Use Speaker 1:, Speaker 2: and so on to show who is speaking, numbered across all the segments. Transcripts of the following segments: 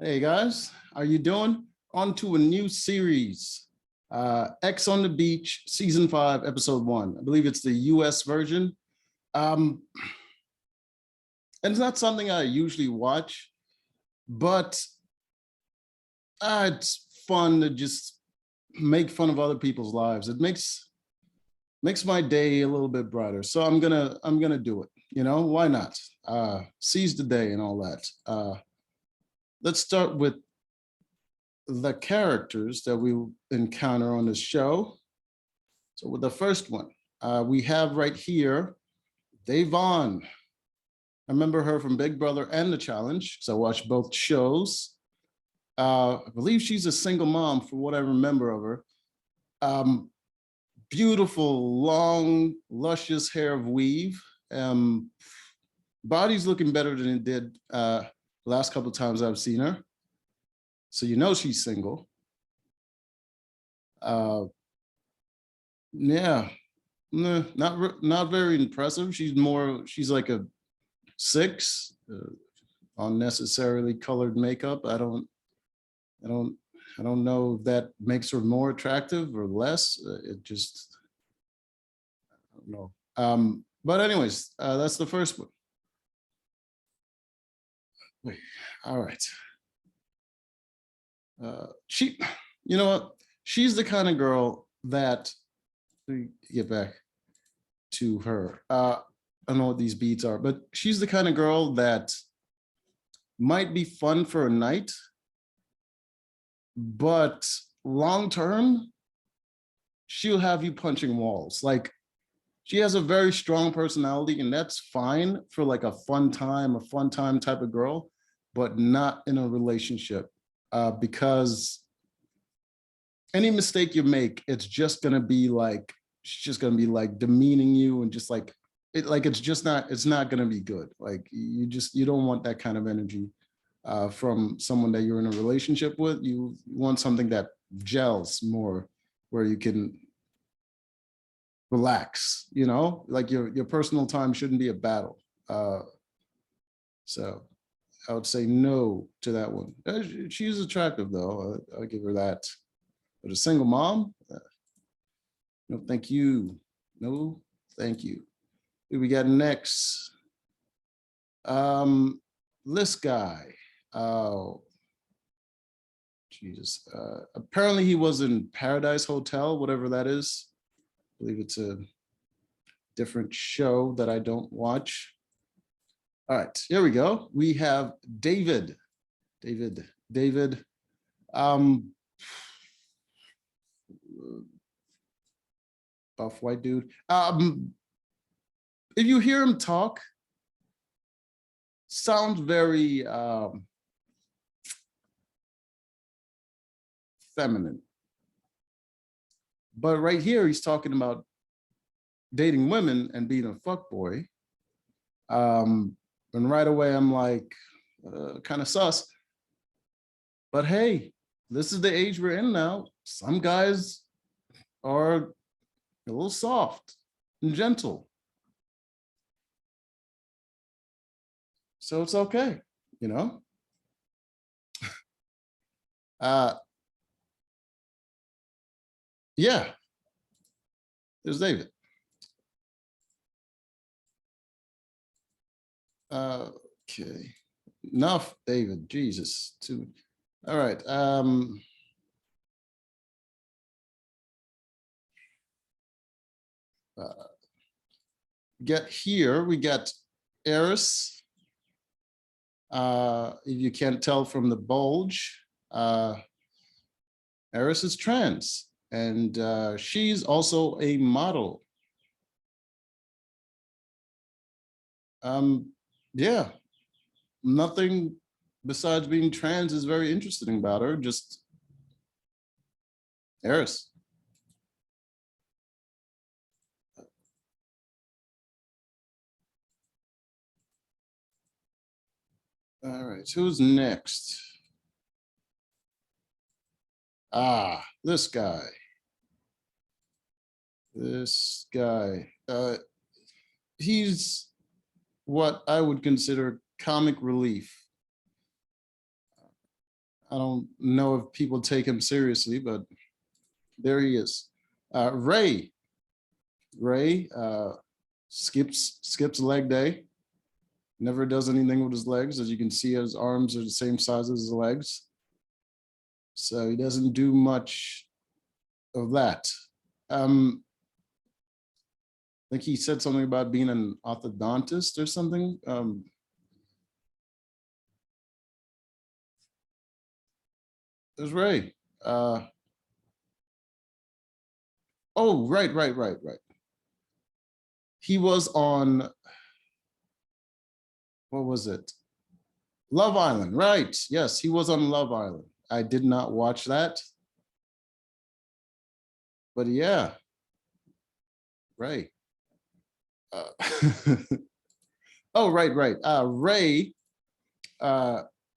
Speaker 1: Hey guys, how you doing? On to a new series, X on the Beach, Season 5, Episode 1. I believe it's the US version. Um, and it's not something I usually watch, but it's fun to just make fun of other people's lives. It makes my day a little bit brighter. So I'm gonna do it. You know, why not? Seize the day and all that. Let's start with the characters that we encounter on this show. So with the first one, we have right here, Davon. I remember her from Big Brother and The Challenge, so I watched both shows. I believe she's a single mom from what I remember of her. Um, Beautiful, long, luscious hair of weave. Body's looking better than it did the last couple of times I've seen her. So you know she's single. Yeah, not very impressive. She's like a 6. Unnecessarily colored makeup. I don't, I don't know if that makes her more attractive or less. It just, I don't know. But anyways, that's the first one. Wait, all right. She, you know what? She's the kind of girl that, let me get back to her. I don't know what these beats are, but she's the kind of girl that might be fun for a night, but long term, she'll have you punching walls. Like, she has a very strong personality, and that's fine for like a fun time type of girl, but not in a relationship, because any mistake you make, it's just gonna be like, she's just gonna be like demeaning you and just like it's not gonna be good. Like you don't want that kind of energy from someone that you're in a relationship with. You want something that gels more, where you can relax, you know, like your personal time shouldn't be a battle. So I would say no to that one. She's attractive though. I'll give her that. But a single mom, no, thank you. No, thank you. Who we got next? Um, this guy. Oh, Jesus. Apparently he was in Paradise Hotel, whatever that is. I believe it's a different show that I don't watch. All right, here we go. We have David. David. Um, Buff white dude. If you hear him talk, sounds very feminine. But right here, he's talking about dating women and being a fuckboy. And right away, I'm like, kind of sus. But hey, this is the age we're in now. Some guys are a little soft and gentle. So it's okay, you know? Yeah, there's David. Okay, enough, David. Jesus. All right. Get here. We got Eris. If you can't tell from the bulge, Eris is trans, and she's also a model. Yeah, nothing besides being trans is very interesting about her. Just Eris. All right, who's next? This guy. This guy. He's what I would consider comic relief. I don't know if people take him seriously, but there he is. Ray skips leg day. Never does anything with his legs. As you can see, his arms are the same size as his legs. So he doesn't do much of that. I think he said something about being an orthodontist or something. There's Ray. Oh, right. He was on, what was it? Love Island, right. Yes, he was on Love Island. I did not watch that. But yeah, Ray. Oh, right. Ray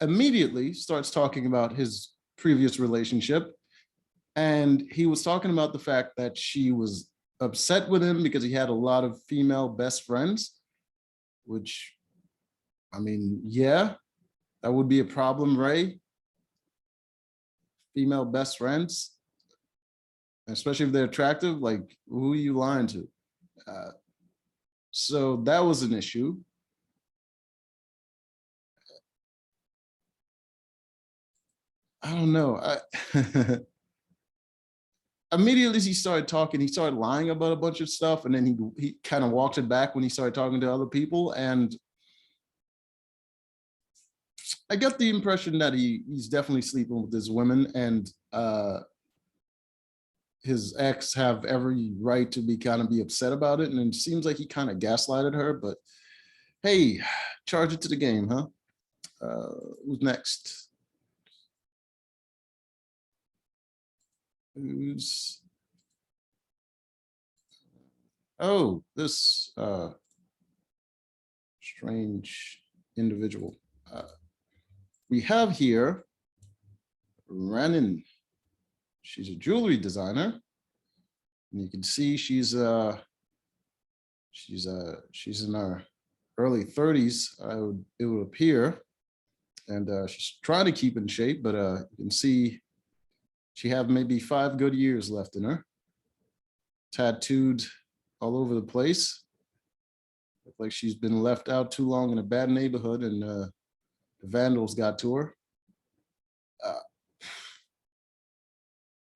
Speaker 1: immediately starts talking about his previous relationship. And he was talking about the fact that she was upset with him because he had a lot of female best friends, which, I mean, yeah, that would be a problem, Ray. Female best friends, especially if they're attractive, like who are you lying to? So that was an issue. I don't know. Immediately he started talking, he started lying about a bunch of stuff, and then he kind of walked it back when he started talking to other people. And I get the impression that he's definitely sleeping with this women, and his ex have every right to be upset about it. And it seems like he kind of gaslighted her, but hey, charge it to the game, huh? Who's next? Who's, oh, this strange individual. We have here Renan. She's a jewelry designer. And you can see she's in her early 30s, it would appear. And she's trying to keep in shape, but you can see she have maybe 5 good years left in her. Tattooed all over the place. Look like she's been left out too long in a bad neighborhood, and the vandals got to her.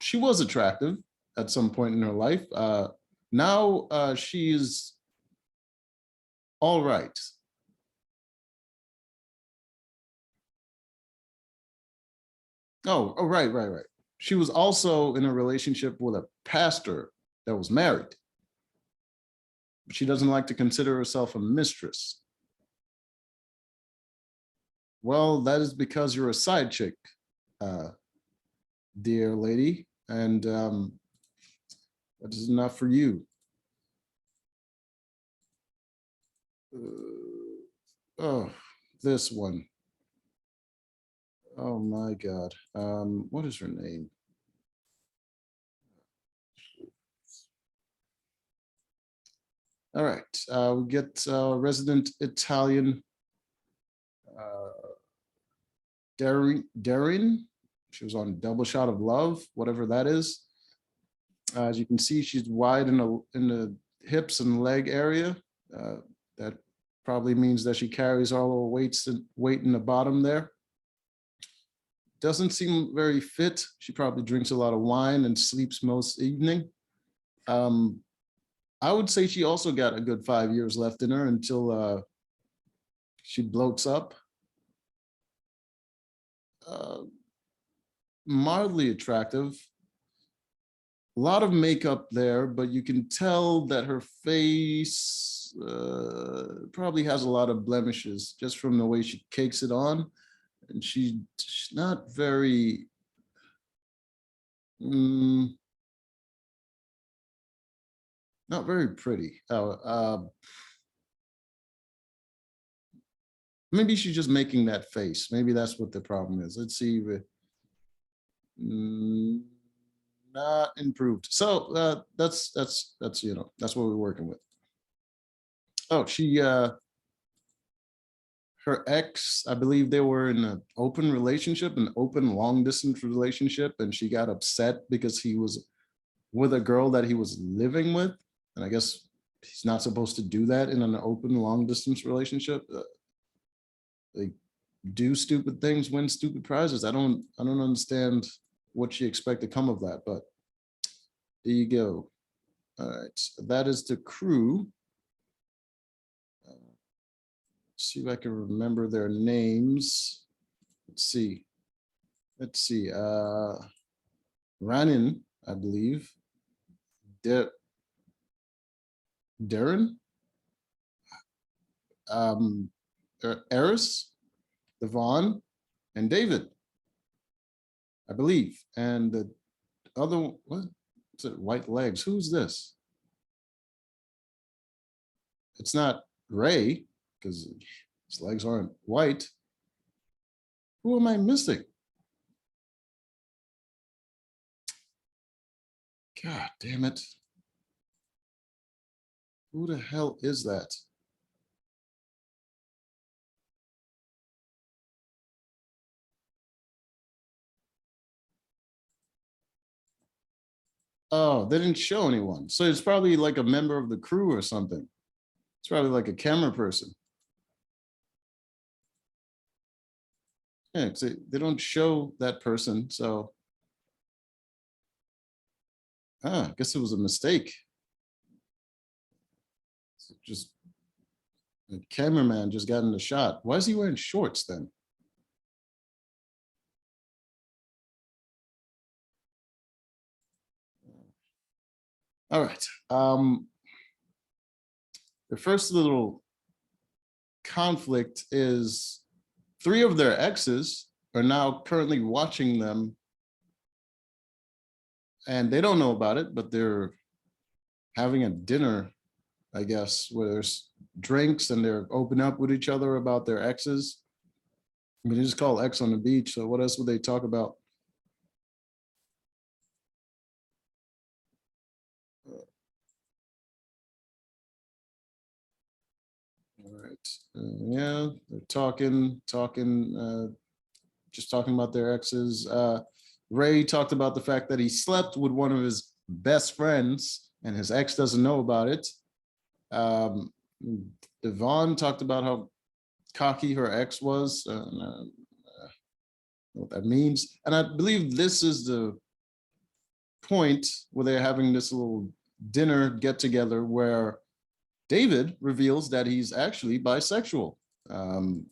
Speaker 1: She was attractive at some point in her life. Now she's all right. Oh, right. She was also in a relationship with a pastor that was married. But she doesn't like to consider herself a mistress. Well, that is because you're a side chick, dear lady, and that is not for you. Oh, this one. Oh my God. What is her name? All right, we get resident Italian Darin. She was on Double Shot of Love, whatever that is. As you can see, she's wide in the hips and leg area. That probably means that she carries all her weight in the bottom there. Doesn't seem very fit. She probably drinks a lot of wine and sleeps most evening. I would say she also got a good 5 years left in her until she bloats up. Mildly attractive. A lot of makeup there, but you can tell that her face probably has a lot of blemishes just from the way she cakes it on. And she's not very, not very pretty. Maybe she's just making that face. Maybe that's what the problem is. Let's see. Not improved. So that's that's what we're working with. Oh, her ex, I believe they were in an open relationship, an open long distance relationship, and she got upset because he was with a girl that he was living with. And I guess he's not supposed to do that in an open long distance relationship. They do stupid things, win stupid prizes. I don't understand what she expect to come of that, but there you go. All right, so that is the crew. See if I can remember their names. Let's see. Ranin, I believe. Darren. Eris, Devon, and David, I believe. And the other, what is it? White legs. Who's this? It's not Ray, because his legs aren't white. Who am I missing? God damn it. Who the hell is that? Oh, they didn't show anyone. So it's probably like a member of the crew or something. It's probably like a camera person. Yeah, they don't show that person. So I guess it was a mistake. Just the cameraman just got in the shot. Why is he wearing shorts then? All right. The first little conflict is 3 of their exes are now currently watching them, and they don't know about it, but they're having a dinner, I guess, where there's drinks and they're open up with each other about their exes. I mean, they just call X on the beach. So what else would they talk about? All right. Yeah, they're just talking about their exes. Ray talked about the fact that he slept with one of his best friends and his ex doesn't know about it. Devon talked about how cocky her ex was. What that means. And I believe this is the point where they're having this little dinner get together where David reveals that he's actually bisexual, um,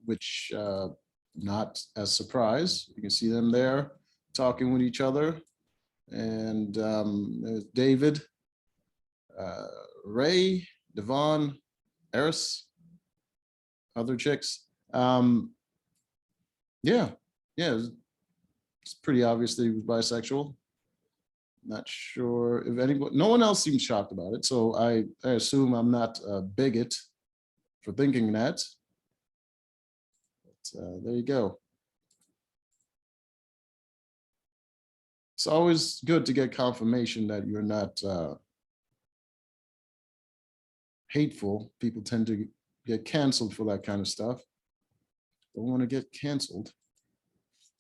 Speaker 1: which not as surprise. You can see them there talking with each other. And there's David, Ray, Devon, Eris, other chicks. Yeah, it's pretty obvious that he was bisexual. Not sure if anyone, no one else seems shocked about it. So I assume I'm not a bigot for thinking that. But there you go. It's always good to get confirmation that you're not hateful. People tend to get canceled for that kind of stuff. Don't want to get canceled.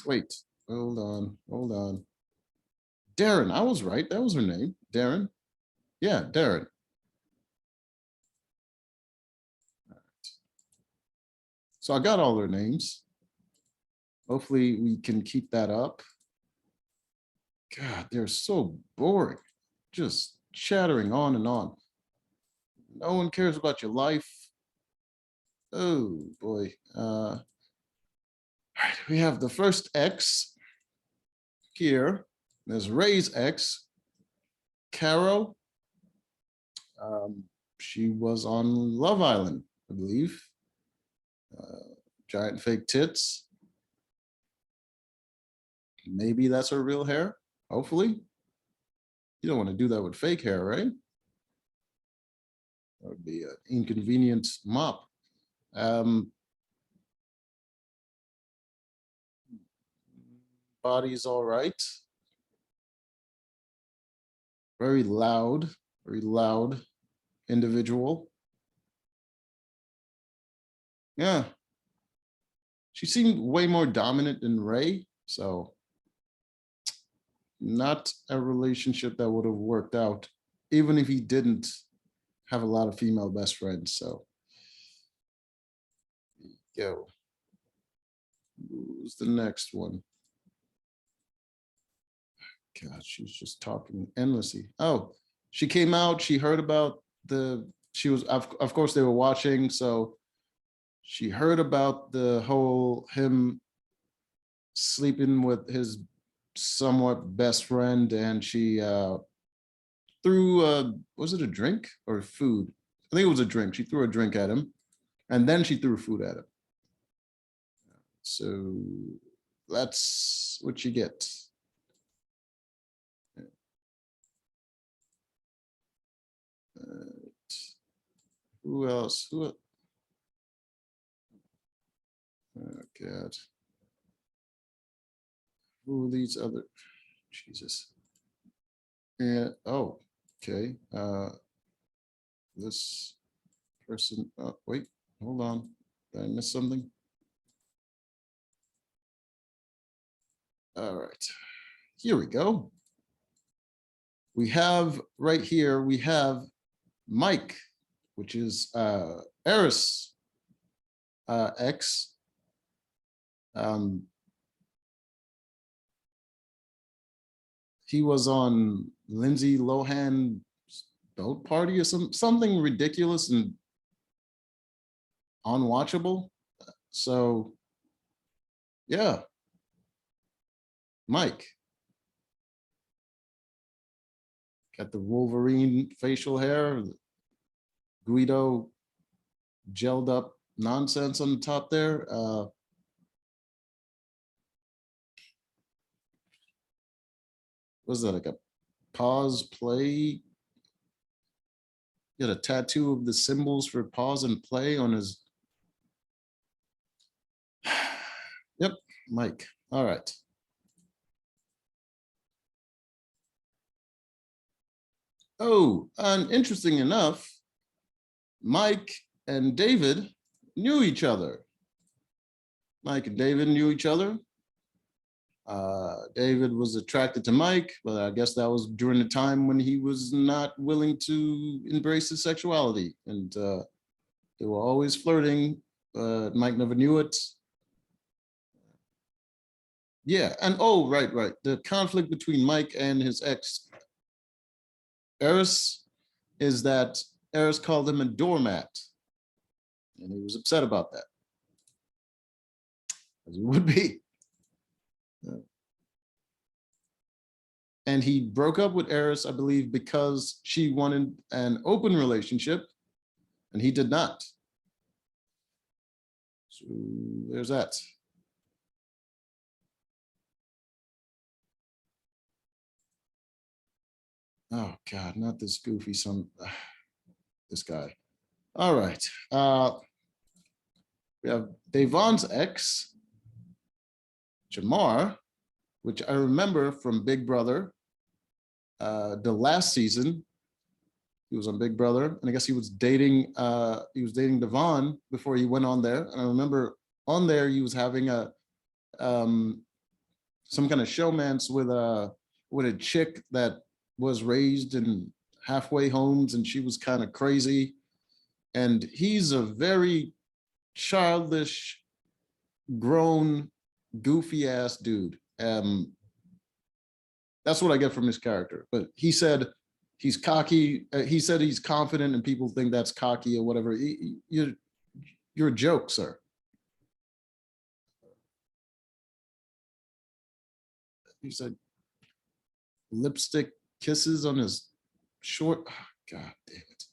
Speaker 1: Wait, hold on. Darren, I was right. That was her name. Darren. Yeah, Darren. So I got all their names. Hopefully we can keep that up. God, they're so boring. Just chattering on and on. No one cares about your life. Oh boy. All right, we have the first X here. There's Ray's ex, Carol. She was on Love Island, I believe. Giant fake tits. Maybe that's her real hair. Hopefully. You don't want to do that with fake hair, right? That would be an inconvenient mop. Body's all right. Very loud individual. Yeah, she seemed way more dominant than Ray. So not a relationship that would have worked out, even if he didn't have a lot of female best friends. So, yo, who's the next one? God, she's just talking endlessly. Oh, she came out. She heard about she was, of course, they were watching. So she heard about the whole him sleeping with his somewhat best friend, and she threw was it a drink or food? I think it was a drink. She threw a drink at him, and then she threw food at him. So that's what you get. Who else? Who? Oh God. Who are these other? Jesus. And oh, okay. This person. Oh, wait, hold on. Did I miss something? All right. Here we go. We have right here, we have Mike, which is Eris X. He was on Lindsay Lohan boat party or something ridiculous and unwatchable. So yeah, Mike. Got the Wolverine facial hair, Guido gelled up nonsense on the top there. Was that like a pause play? He had a tattoo of the symbols for pause and play on his. Yep, Mike. All right. Oh, and interesting enough, Mike and David knew each other. Mike and David knew each other. David was attracted to Mike, but I guess that was during the time when he was not willing to embrace his sexuality. And they were always flirting. Mike never knew it. Yeah, and oh, right. The conflict between Mike and his ex, Eris, is that Eris called him a doormat. And he was upset about that, as he would be. And he broke up with Eris, I believe, because she wanted an open relationship, and he did not. So there's that. Oh God, not this goofy son. This guy. All right. We have Devon's ex, Jamar, which I remember from Big Brother. The last season, he was on Big Brother, and I guess he was dating Devon before he went on there. And I remember on there he was having a some kind of showmance with a chick that was raised in halfway homes, and she was kind of crazy. And he's a very childish, grown, goofy ass dude. That's what I get from his character. But he said he's cocky. He said he's confident, and people think that's cocky or whatever. You're a joke, sir. He said lipstick kisses on his short. Oh, God damn it.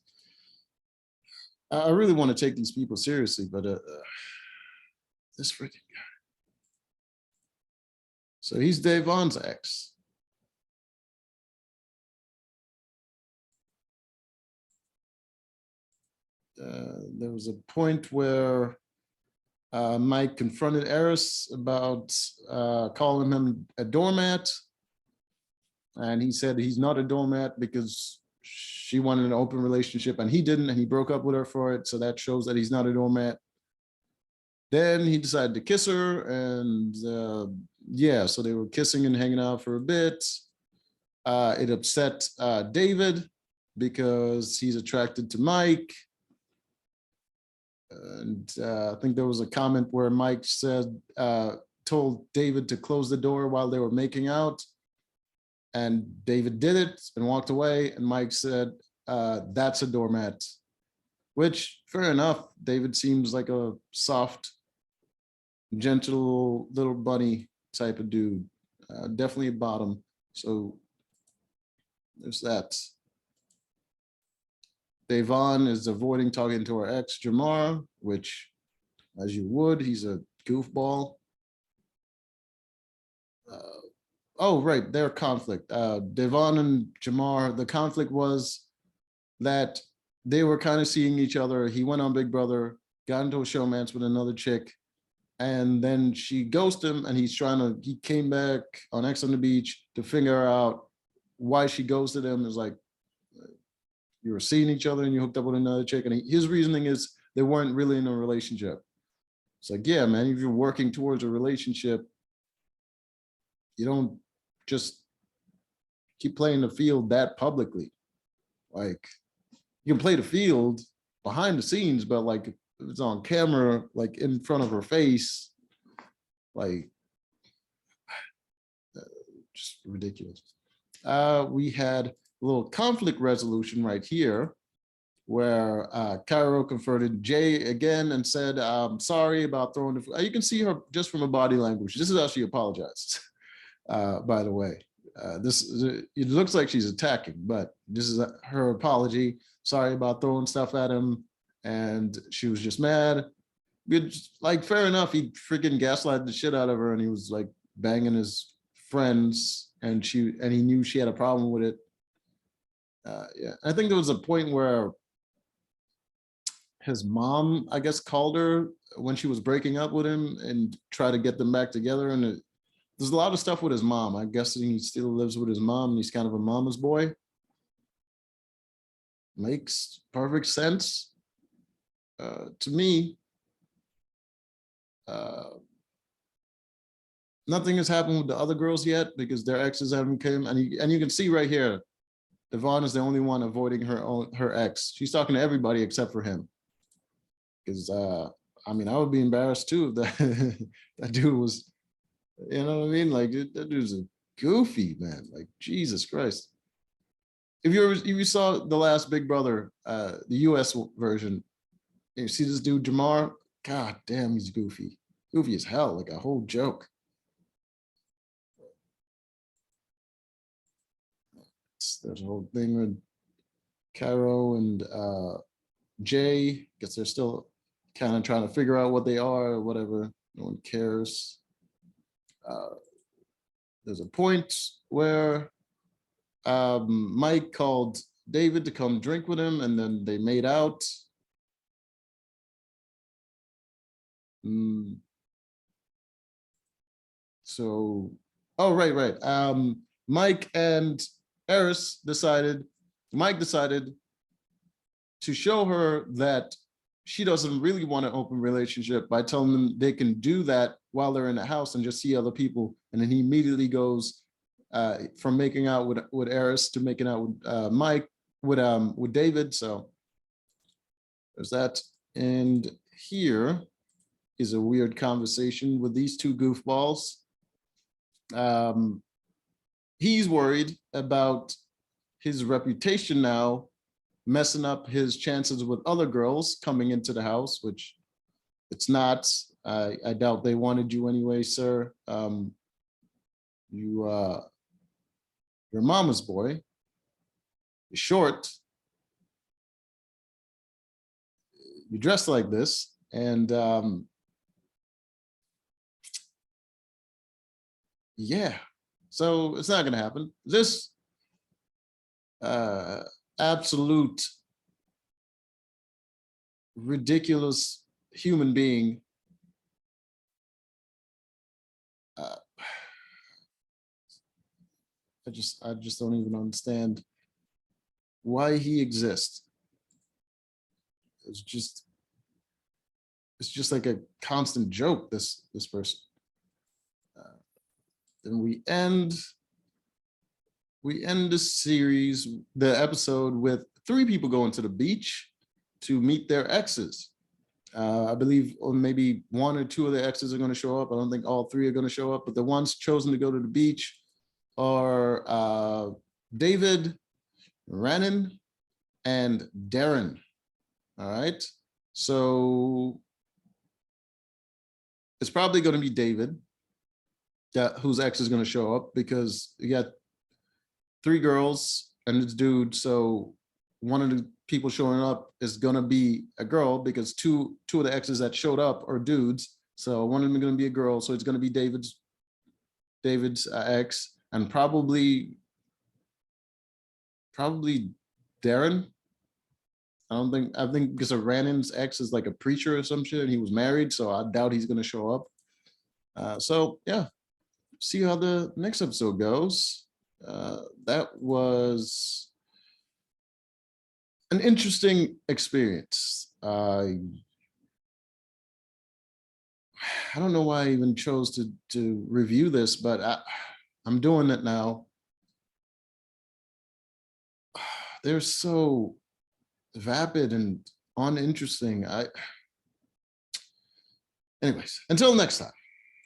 Speaker 1: I really want to take these people seriously, but this freaking guy. So he's Devon's ex. There was a point where Mike confronted Eris about calling him a doormat. And he said he's not a doormat because she wanted an open relationship and he didn't, and he broke up with her for it. So that shows that he's not a doormat. Then he decided to kiss her, and yeah, so they were kissing and hanging out for a bit. It upset David because he's attracted to Mike. And I think there was a comment where Mike said, told David to close the door while they were making out. And David did it and walked away. And Mike said, that's a doormat, which fair enough. David seems like a soft, gentle little bunny type of dude. Definitely a bottom. So there's that. Devon is avoiding talking to her ex, Jamar, which, as you would, he's a goofball. Oh, right, their conflict. Devon and Jamar, the conflict was that they were kind of seeing each other. He went on Big Brother, got into a showmance with another chick, and then she ghosted him, and he came back on X on the Beach to figure out why she ghosted him. Is like, you were seeing each other and you hooked up with another chick. And his reasoning is they weren't really in a relationship. It's like, yeah, man, if you're working towards a relationship, you don't just keep playing the field that publicly. Like, you can play the field behind the scenes, but like if it's on camera, like in front of her face, like just ridiculous. We had a little conflict resolution right here where Cairo confronted Jay again and said, sorry about throwing the food. You can see her just from her body language. This is how she apologized, by the way. It looks like she's attacking, but this is her apology. Sorry about throwing stuff at him. And she was just mad. Like, fair enough. He freaking gaslighted the shit out of her, and he was like banging his friends, and he knew she had a problem with it. Yeah, I think there was a point where his mom, I guess, called her when she was breaking up with him and tried to get them back together. And there's a lot of stuff with his mom. I'm guessing he still lives with his mom. And he's kind of a mama's boy. Makes perfect sense to me. Nothing has happened with the other girls yet because their exes haven't come. And you can see right here, Devon is the only one avoiding her ex. She's talking to everybody except for him. Because I mean, I would be embarrassed too if that dude was, you know what I mean? Like, that dude's a goofy, man. Like, Jesus Christ. If you saw the last Big Brother, the US version, you see this dude Jamar, god damn, he's goofy. Goofy as hell, like a whole joke. There's a whole thing with Cairo and Jay, because they're still kind of trying to figure out what they are or whatever. No one cares. There's a point where Mike called David to come drink with him, and then they made out. So, oh, right. Mike and Eris Mike decided to show her that she doesn't really want an open relationship by telling them they can do that while they're in the house and just see other people. And then he immediately goes from making out with Eris to making out with Mike, with David. So there's that. And here is a weird conversation with these two goofballs. He's worried about his reputation now messing up his chances with other girls coming into the house, which it's not. I doubt they wanted you anyway, sir. You're mama's boy. You're short. You dress like this, and yeah. So it's not going to happen. This absolute ridiculous human being I just don't even understand why he exists. It's it's just like a constant joke, this person. Then we end the series, the episode, with 3 people going to the beach to meet their exes. I believe or maybe 1 or 2 of the exes are going to show up. I don't think all 3 are going to show up, but the ones chosen to go to the beach are David, Renan, and Darren. All right. So it's probably going to be David, whose ex is going to show up, because you got 3 girls and this dude. So one of the people showing up is going to be a girl, because two of the exes that showed up are dudes. So one of them is going to be a girl. So it's going to be David's ex, and probably Darren. I think because of Rannin's ex is like a preacher or some shit, and he was married, so I doubt he's going to show up. So yeah, see how the next episode goes. That was an interesting experience. I don't know why I even chose to review this, but I'm doing it now. They're so vapid and uninteresting. Anyways, until next time.